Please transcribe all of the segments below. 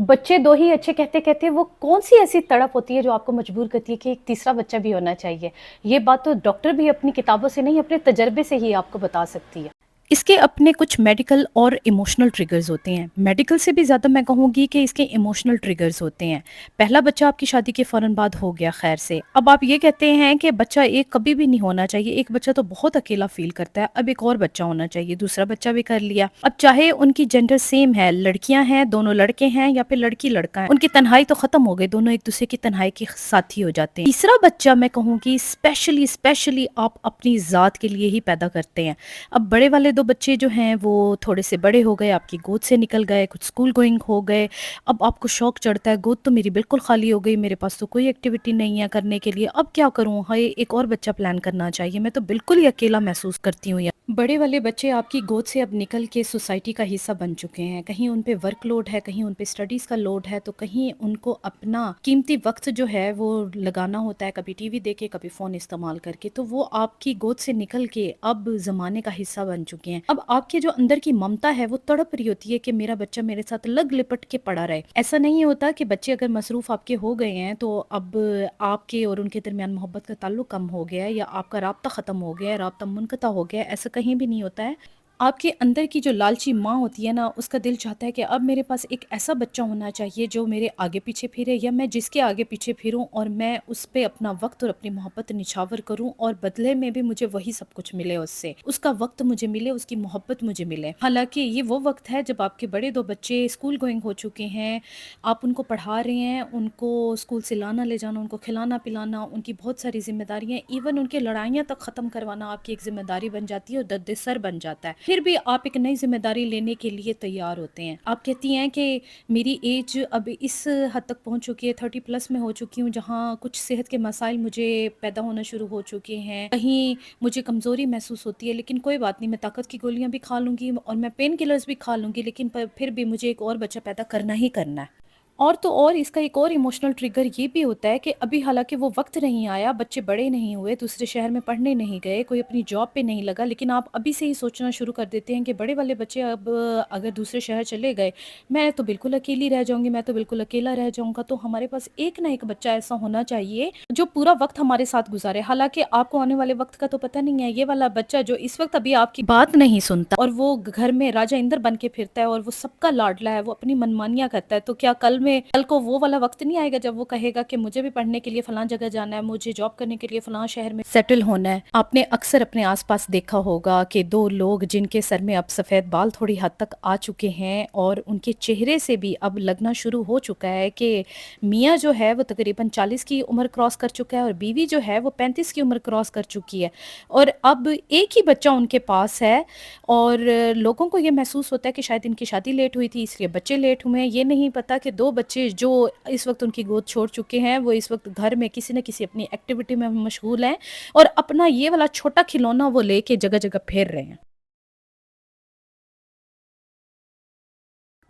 बच्चे 2 ही अच्छे कहते-कहते वो कौन-सी ऐसी तड़प होती है जो आपको मजबूर करती है कि एक तीसरा बच्चा भी होना चाहिए? ये बात तो डॉक्टर भी अपनी किताबों से नहीं, अपने तजर्बे से ही आपको बता सकती है। इसके अपने कुछ मेडिकल और इमोशनल ट्रिगर्स होते हैं। मेडिकल से भी ज़्यादा मैं कहूँगी कि इसके इमोशनल ट्रिगर्स होते हैं। पहला बच्चा आपकी शादी के फ़ौरन बाद हो गया खैर से। अब आप ये कहते हैं कि बच्चा एक कभी भी नहीं होना चाहिए, एक बच्चा तो बहुत अकेला फ़ील करता है, अब एक और बच्चा होना चाहिए, दूसरा बच्चा भी कर लिया। अब चाहे उनकी जेंडर सेम है, लड़कियाँ हैं, दोनों लड़के हैं या फिर लड़की-लड़का है, उनकी तन्हाई तो ख़त्म हो गई, दोनों एक-दूसरे की तन्हाई के साथी हो जाते हैं। तीसरा बच्चा मैं कहूँगी स्पेशली आप अपनी ज़ात के लिए ही पैदा करते हैं। अब बड़े वाले 2 बच्चे जो हैं वो थोड़े से बड़े हो गए, आपकी गोद से निकल गए, कुछ स्कूल गोइंग हो गए। अब आपको शौक चढ़ता है, गोद तो मेरी बिल्कुल खाली हो गई, मेरे पास तो कोई एक्टिविटी नहीं है करने के लिए, अब क्या करूँ? हाय! एक और बच्चा प्लान करना चाहिए, मैं तो बिल्कुल ही अकेला महसूस करती हूँ। बड़े वाले बच्चे आपकी गोद से अब निकल के सोसाइटी का हिस्सा बन चुके हैं। कहीं उन पे वर्कलोड है, कहीं उन पे स्टडीज़ का लोड है, तो कहीं उनको अपना कीमती वक़्त जो है वो लगाना होता है, कभी टीवी देख के, कभी फ़ोन इस्तेमाल करके। तो वो आपकी गोद से निकल के अब ज़माने का हिस्सा बन चुके हैं। अब आपके जो अंदर की ममता है वो तड़प रही होती है कि मेरा बच्चा मेरे साथ लग-लिपट के पड़ा रहे। ऐसा नहीं होता कि बच्चे अगर मसरूफ़ आपके हो गए हैं तो अब आपके और उनके दरमियान मोहब्बत का ताल्लुक कम हो गया है या आपका राब्ता ख़त्म हो गया है, राब्ता मुनक़ता हो गया है, ऐसा कहीं भी नहीं होता है। आपके अंदर की जो लालची माँ होती है ना, उसका दिल चाहता है कि अब मेरे पास एक ऐसा बच्चा होना चाहिए जो मेरे आगे-पीछे फिरे या मैं जिसके आगे-पीछे फिरूँ और मैं उस पे अपना वक़्त और अपनी मोहब्बत निछावर करूँ और बदले में भी मुझे वही सब कुछ मिले उससे। उसका वक़्त मुझे मिले, उसकी मोहब्बत मुझे मिले। हालाँकि ये वो वक़्त है जब आपके बड़े 2 बच्चे स्कूल गोइंग हो चुके हैं, आप उनको पढ़ा रहे हैं, उनको स्कूल से लाना ले जाना, उनको खिलाना-पिलाना, उनकी बहुत सारी ज़िम्मेदारियाँ, इवन उनकी लड़ाइयाँ तक ख़त्म करवाना आपकी एक ज़िम्मेदारी बन जाती है और दर्द-ए-सर बन जाता है। फिर भी आप एक नई ज़िम्मेदारी लेने के लिए तैयार होते हैं। आप कहती हैं कि मेरी एज अब इस हद तक पहुँच चुकी है, 30 प्लस में हो चुकी हूँ, जहाँ कुछ सेहत के मसाइल मुझे पैदा होना शुरू हो चुके हैं। कहीं मुझे कमज़ोरी महसूस होती है, लेकिन कोई बात नहीं, मैं ताकत की गोलियाँ भी खा लूँगी और मैं पेन किलर्स भी खा लूँगी, लेकिन पर फिर भी मुझे एक और बच्चा पैदा करना ही करना है। और तो और इसका एक और इमोशनल ट्रिगर ये भी होता है कि अभी हालाँकि वो वक़्त नहीं आया, बच्चे बड़े नहीं हुए, दूसरे शहर में पढ़ने नहीं गए, कोई अपनी जॉब पे नहीं लगा, लेकिन आप अभी से ही सोचना शुरू कर देते हैं कि बड़े वाले बच्चे अब अगर दूसरे शहर चले गए, मैं तो बिल्कुल अकेली रह जाऊँगी, मैं तो बिल्कुल अकेला रह जाऊँगा। तो हमारे पास एक ना एक बच्चा ऐसा होना चाहिए, जो पूरा वक़्त हमारे साथ गुज़ारे। हालाँकि आपको आने वाले वक़्त का तो पता नहीं है, ये वाला बच्चा जो इस वक़्त अभी आपकी बात नहीं सुनता और वो घर में राजा इंद्र बन के फिरता है और वो सबका लाडला है, वो अपनी मनमानियाँ करता है, तो क्या कल को वो वाला वक़्त नहीं आएगा जब वो कहेगा कि मुझे भी पढ़ने के लिए फलाँ जगह जाना है, मुझे जॉब करने के लिए फलाँ शहर में सेटल होना है। आपने अक्सर अपने आस-पास देखा होगा कि 2 लोग जिनके सर में अब सफ़ेद बाल थोड़ी हद तक आ चुके हैं और उनके चेहरे से भी अब लगना शुरू हो चुका है कि मियाँ जो है वो तकरीबन 40 की उम्र क्रॉस कर चुका है और बीवी जो है वो 35 की उम्र क्रॉस कर चुकी है और अब एक ही बच्चा उनके पास है और लोगों को ये महसूस होता है कि शायद इनकी शादी लेट हुई थी इसलिए बच्चे लेट हुए हैं। ये नहीं पता कि 2 बच्चे जो इस वक़्त उनकी गोद छोड़ चुके हैं, वो इस वक़्त घर में किसी न किसी अपनी एक्टिविटी में मशगूल हैं और अपना ये वाला छोटा खिलौना वो लेके जगह-जगह फिर रहे हैं।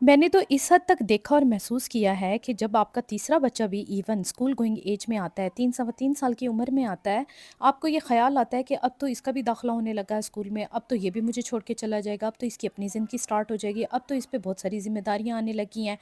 मैंने तो इस हद तक देखा और महसूस किया है कि जब आपका तीसरा बच्चा भी इवन स्कूल गोइंग एज में आता है, 3 सवा 3 साल की उम्र में आता है, आपको ये ख़्याल आता है कि अब तो इसका भी दाखिला होने लगा है स्कूल में, अब तो ये भी मुझे छोड़ के चला जाएगा, अब तो इसकी अपनी ज़िंदगी स्टार्ट हो जाएगी, अब तो इस पे बहुत सारी ज़िम्मेदारियाँ आने लगी हैं।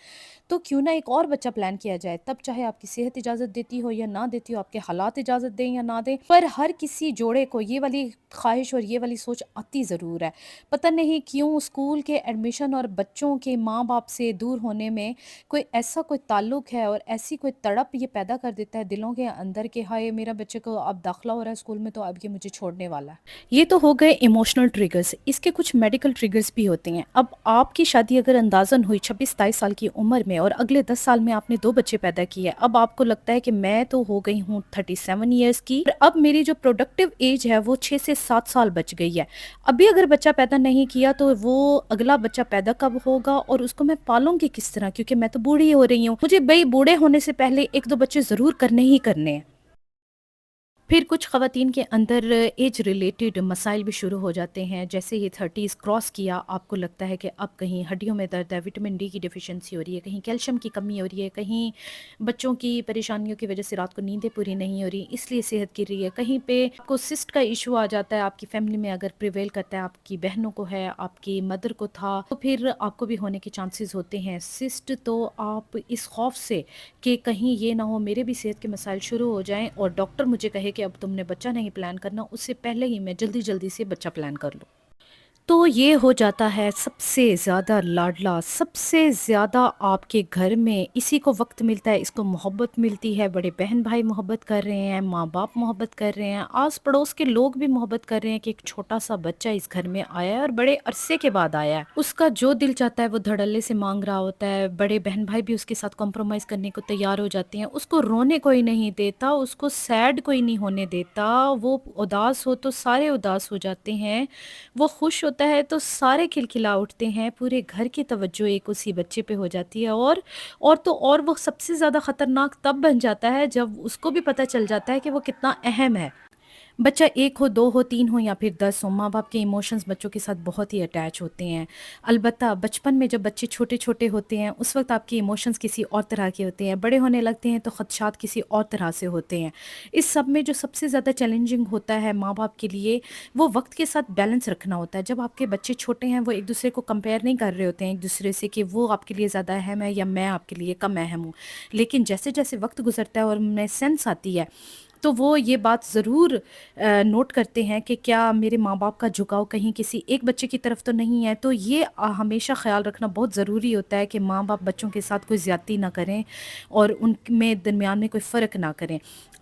तो क्यों ना एक और बच्चा प्लान किया जाए, तब चाहे आपकी सेहत इजाज़त देती हो या ना देती हो, आपके हालात इजाज़त दें या ना दें, पर हर किसी जोड़े को ये वाली ख़्वाहिश और ये वाली सोच आती ज़रूर है। पता नहीं क्यों स्कूल के एडमिशन और बच्चों के माँ-बाप से दूर होने में कोई ऐसा कोई ताल्लुक है और ऐसी कोई तड़प ये पैदा कर देता है दिलों के अंदर कि हाय मेरा बच्चे को अब दाखिला हो रहा है स्कूल में तो अब ये मुझे छोड़ने वाला है। ये तो हो गए इमोशनल ट्रिगर्स, इसके कुछ मेडिकल ट्रिगर्स भी होते हैं। अब आपकी शादी अगर अंदाज़न हुई 26-27 साल की उम्र में और अगले 10 साल में आपने 2 बच्चे पैदा किए, अब आपको लगता है कि मैं तो हो गई हूँ 37 ईयर्स की और अब मेरी जो प्रोडक्टिव एज है वो 6 से 7 साल बच गई है। अभी अगर बच्चा पैदा नहीं किया तो वो अगला बच्चा पैदा कब होगा और उसको मैं पालूँगी किस तरह? क्योंकि मैं तो बूढ़ी हो रही हूँ। मुझे भई बूढ़े होने से पहले 1-2 बच्चे ज़रूर करने ही करने हैं। پھر کچھ خواتین کے اندر ایج ریلیٹڈ مسائل بھی شروع ہو جاتے ہیں، جیسے یہ 30s کراس کیا، آپ کو لگتا ہے کہ اب کہیں ہڈیوں میں درد ہے، وٹامن ڈی کی ڈیفیشنسی ہو رہی ہے، کہیں کیلشیم کی کمی ہو رہی ہے، کہیں بچوں کی پریشانیوں کی وجہ سے رات کو نیندیں پوری نہیں ہو رہی اس لیے صحت گر رہی ہے، کہیں پہ آپ کو سسٹ کا ایشو آ جاتا ہے، آپ کی فیملی میں اگر پریویل کرتا ہے، آپ کی بہنوں کو ہے، آپ کی مدر کو تھا، تو پھر آپ کو بھی ہونے کے چانسز ہوتے ہیں سسٹ۔ تو آپ اس خوف سے کہ کہیں یہ نہ ہو میرے بھی صحت کے مسائل شروع ہو جائیں اور ڈاکٹر مجھے کہے کہ اب تم نے بچہ نہیں پلان کرنا، اس سے پہلے ہی میں جلدی جلدی سے بچہ پلان کر لوں، تو یہ ہو جاتا ہے سب سے زیادہ لاڈلا، سب سے زیادہ آپ کے گھر میں اسی کو وقت ملتا ہے، اس کو محبت ملتی ہے، بڑے بہن بھائی محبت کر رہے ہیں، ماں باپ محبت کر رہے ہیں، آس پڑوس کے لوگ بھی محبت کر رہے ہیں کہ ایک چھوٹا سا بچہ اس گھر میں آیا ہے اور بڑے عرصے کے بعد آیا ہے، اس کا جو دل چاہتا ہے وہ دھڑلے سے مانگ رہا ہوتا ہے، بڑے بہن بھائی بھی اس کے ساتھ کمپرومائز کرنے کو تیار ہو جاتے ہیں، اس کو رونے کوئی نہیں دیتا، اس کو سیڈ کوئی نہیں ہونے دیتا، وہ اداس ہو تو سارے اداس ہو جاتے ہیں، وہ خوش ہوتا ہے تو سارے کھلکھلا اٹھتے ہیں، پورے گھر کی توجہ ایک اسی بچے پہ ہو جاتی ہے، اور وہ سب سے زیادہ خطرناک تب بن جاتا ہے جب اس کو بھی پتہ چل جاتا ہے کہ وہ کتنا اہم ہے، بچہ ایک ہو، دو ہو، تین ہو یا پھر 10 ہو، ماں باپ کے ایموشنز بچوں کے ساتھ بہت ہی اٹیچ ہوتے ہیں، البتہ بچپن میں جب بچے چھوٹے چھوٹے ہوتے ہیں اس وقت آپ کے ایموشنز کسی اور طرح کے ہوتے ہیں، بڑے ہونے لگتے ہیں تو خدشات کسی اور طرح سے ہوتے ہیں، اس سب میں جو سب سے زیادہ چیلنجنگ ہوتا ہے ماں باپ کے لیے وہ وقت کے ساتھ بیلنس رکھنا ہوتا ہے، جب آپ کے بچے چھوٹے ہیں وہ ایک دوسرے کو کمپیئر نہیں کر رہے ہوتے ہیں ایک دوسرے سے کہ وہ آپ کے لیے زیادہ اہم ہے یا میں آپ کے لیے کم اہم ہوں، لیکن جیسے جیسے وقت گزرتا ہے اور ان میں سینس آتی ہے تو وہ یہ بات ضرور نوٹ کرتے ہیں کہ کیا میرے ماں باپ کا جھکاؤ کہیں کسی ایک بچے کی طرف تو نہیں ہے، تو یہ ہمیشہ خیال رکھنا بہت ضروری ہوتا ہے کہ ماں باپ بچوں کے ساتھ کوئی زیادتی نہ کریں اور ان میں درمیان میں کوئی فرق نہ کریں۔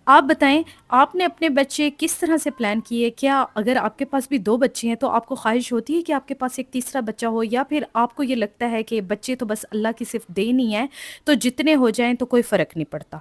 آپ بتائیں آپ نے اپنے بچے کس طرح سے پلان کیے؟ کیا اگر آپ کے پاس بھی 2 بچے ہیں تو آپ کو خواہش ہوتی ہے کہ آپ کے پاس ایک تیسرا بچہ ہو، یا پھر آپ کو یہ لگتا ہے کہ بچے تو بس اللہ کی صرف دین ہی ہے تو جتنے ہو جائیں تو کوئی فرق نہیں پڑتا؟